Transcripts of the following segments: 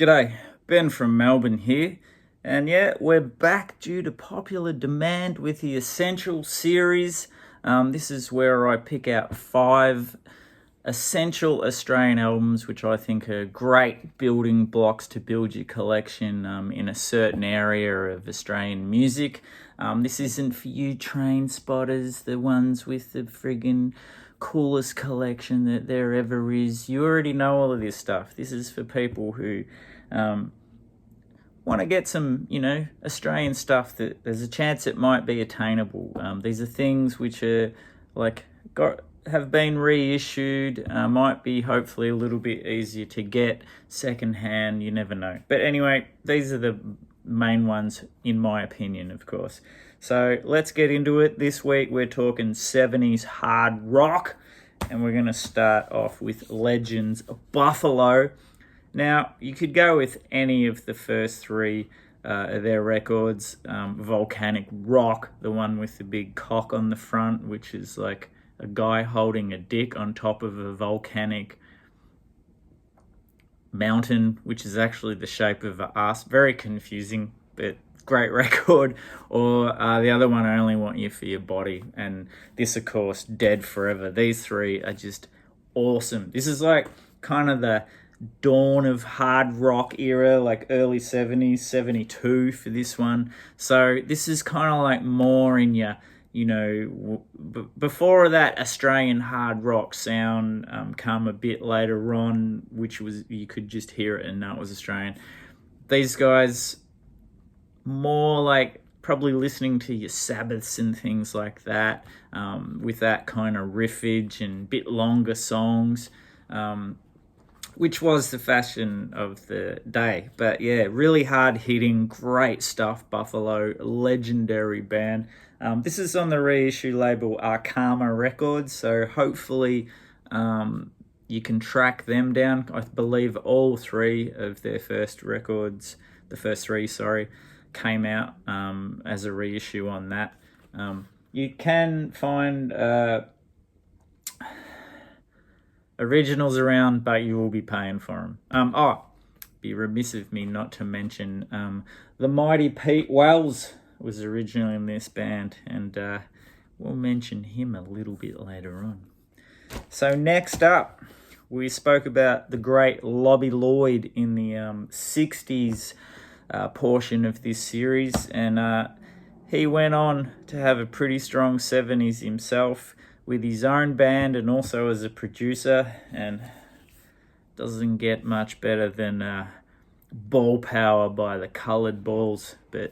G'day, Ben from Melbourne here, and yeah, we're back due to popular demand with the Essential series. This is where I pick out 5 essential Australian albums which I think are great building blocks to build your collection in a certain area of Australian music. This isn't for you train spotters, the ones with the friggin' coolest collection that there ever is. You already know all of this stuff. This is for people who want to get some, Australian stuff that there's a chance it might be attainable. These are things which are have been reissued, might be hopefully a little bit easier to get secondhand. You never know. But anyway, these are the main ones in my opinion, of course. So let's get into it. This week we're talking 70s hard rock, and we're going to start off with Legends Buffalo. Now, you could go with any of the first 3 of their records. Volcanic Rock, the one with the big cock on the front, which is like a guy holding a dick on top of a volcanic mountain, which is actually the shape of an ass. Very confusing, but great record. Or the other one, I Only Want You For Your Body. And this, of course, Dead Forever. These 3 are just awesome. This is like kind of the dawn of hard rock era, like early 70s, 72 for this one. So this is kind of like more in your, before that Australian hard rock sound come a bit later on, which was, you could just hear it and know it was Australian. These guys, more like probably listening to your Sabbaths and things like that, with that kind of riffage and bit longer songs, which was the fashion of the day. But yeah, really hard hitting, great stuff. Buffalo, legendary band. This is on the reissue label Karma Records, so hopefully you can track them down. I believe all 3 of their first records, the first 3, came out as a reissue on that. You can find originals around, but you will be paying for them. Be remiss of me not to mention the mighty Pete Wells was originally in this band, and we'll mention him a little bit later on. So next up, we spoke about the great Lobby Lloyd in the 60s portion of this series, and he went on to have a pretty strong 70s himself with his own band and also as a producer, and doesn't get much better than Ball Power by the Coloured Balls. But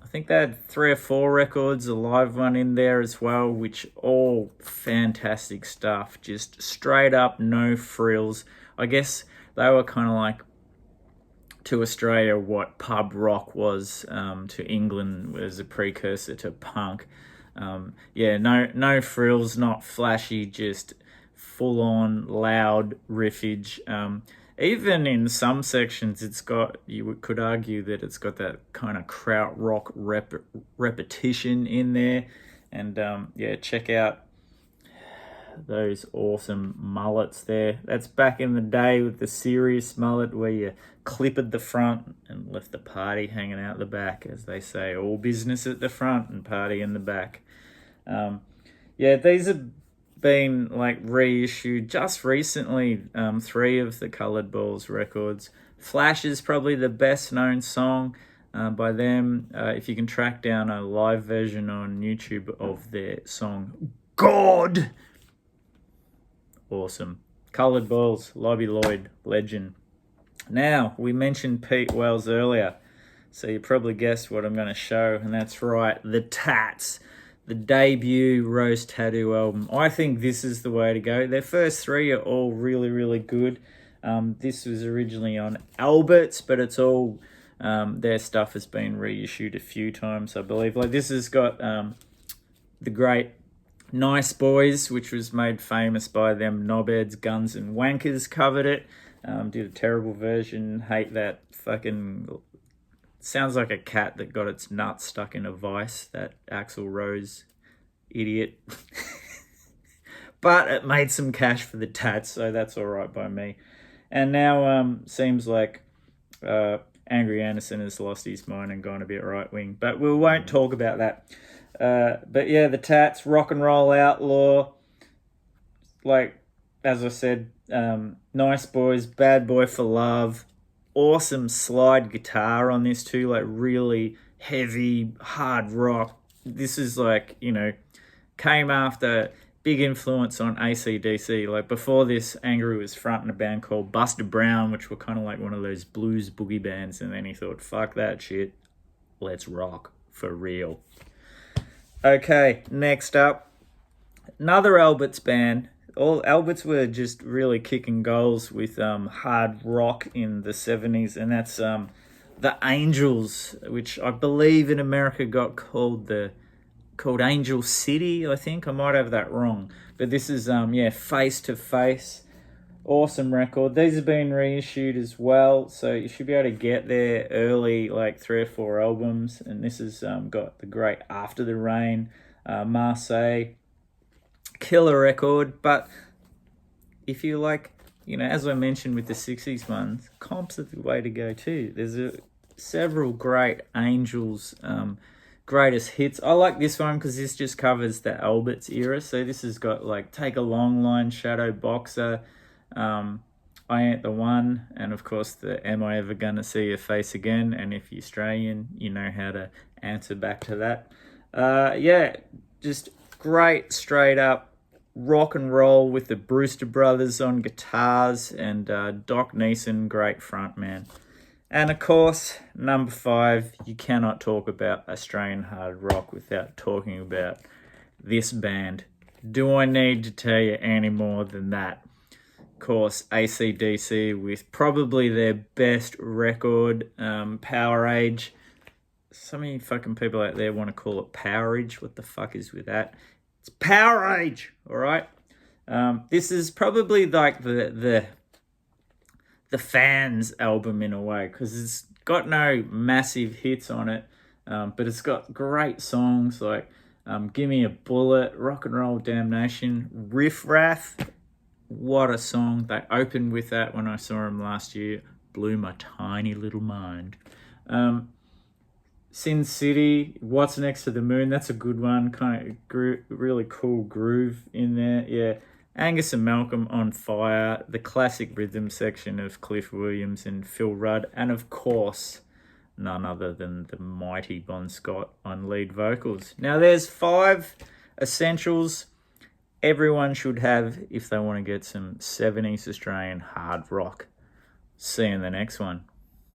I think they had 3 or 4 records, a live one in there as well, which all fantastic stuff, just straight up, no frills. I guess they were kind of like to Australia what pub rock was to England as a precursor to punk. No frills, not flashy, just full on loud riffage. Even in some sections, you could argue that it's got that kind of krautrock repetition in there. And check out those awesome mullets there. That's back in the day with the serious mullet where you clip at the front and left the party hanging out the back, as they say, all business at the front and party in the back. These have been like reissued just recently, 3 of the Coloured Balls records. Flash is probably the best known song by them. If you can track down a live version on YouTube of their song God, awesome. Coloured Balls, Lobby Lloyd, legend. Now, we mentioned Pete Wells earlier, so you probably guessed what I'm going to show, and that's right, the Tats, the debut Rose Tattoo album. I think this is the way to go. Their first 3 are all really, really good. This was originally on Albert's, but it's all, their stuff has been reissued a few times, I believe. Like this has got the great Nice Boys, which was made famous by them knobheads, Guns and Wankers covered it. Did a terrible version. Hate that fucking... Sounds like a cat that got its nuts stuck in a vice, that Axl Rose idiot. But it made some cash for the Tats, so that's all right by me. And now seems like Angry Anderson has lost his mind and gone a bit right wing, but we won't talk about that. But yeah, the Tats, Rock and Roll Outlaw, like as I said, Nice Boys, Bad Boy for Love, awesome slide guitar on this too, like really heavy hard rock. This is like, you know, came after big influence on AC/DC. Like before this, Angry was fronting a band called Buster Brown, which were kind of like one of those blues boogie bands, and then he thought, fuck that shit, let's rock for real. Okay, next up, another Alberts band. All Alberts were just really kicking goals with hard rock in the 70s, and that's the Angels, which I believe in America got called Angel City, I think. I might have that wrong. But this is, Face to Face. Awesome record. These have been reissued as well, so you should be able to get there early, like 3 or 4 albums. And this has got the great After the Rain, Marseille. Killer record, but if you like, you know, as I mentioned with the 60s ones, comps are the way to go too. There's several great Angels greatest hits. I like this one because this just covers the Alberts era. So this has got like Take a Long Line, Shadow Boxer, I Ain't the One, and of course the Am I Ever Gonna See Your Face Again? And if you're Australian, you know how to answer back to that. Just great straight up rock and roll with the Brewster Brothers on guitars and Doc Neeson, great frontman. And of course, number 5, you cannot talk about Australian hard rock without talking about this band. Do I need to tell you any more than that? Of course, AC/DC with probably their best record, Powerage. So many fucking people out there want to call it Powerage. What the fuck is with that? It's Powerage, all right? This is probably like the fans album in a way, because it's got no massive hits on it, but it's got great songs like Gimme a Bullet, Rock and Roll Damnation, Riff Raff. What a song. They opened with that when I saw them last year. Blew my tiny little mind. Sin City, What's Next to the Moon, that's a good one. Kind of really cool groove in there. Yeah. Angus and Malcolm, On Fire, the classic rhythm section of Cliff Williams and Phil Rudd, and of course, none other than the mighty Bon Scott on lead vocals. Now, there's 5 essentials everyone should have if they want to get some 70s Australian hard rock. See you in the next one.